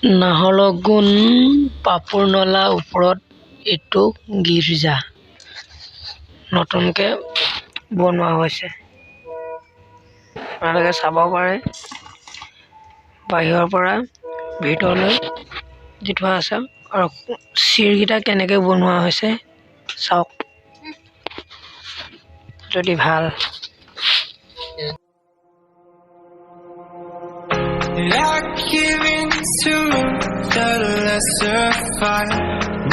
নাহৰলগুন পাপোৰনলা ওপৰত এইটো গীৰ্জা নতুনকৈ বনোৱা হৈছে। আপোনালোকে চাব পাৰে বাহিৰৰ পৰা ভিতৰলৈ দি থোৱা আছে আৰু চিৰিকেইটা কেনেকৈ বনোৱা হৈছে চাওক যদি ভাল। I give in to the lesser fight.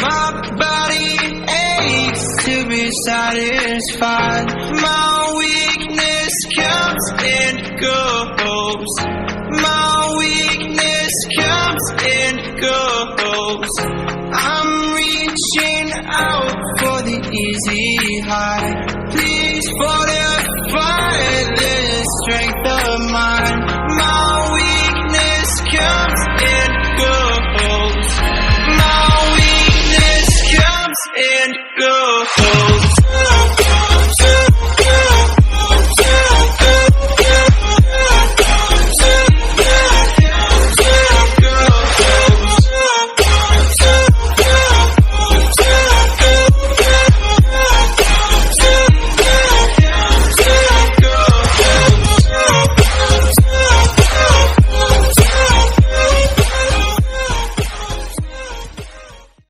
My body aches to be satisfied. My weakness comes and goes. My weakness comes and goes.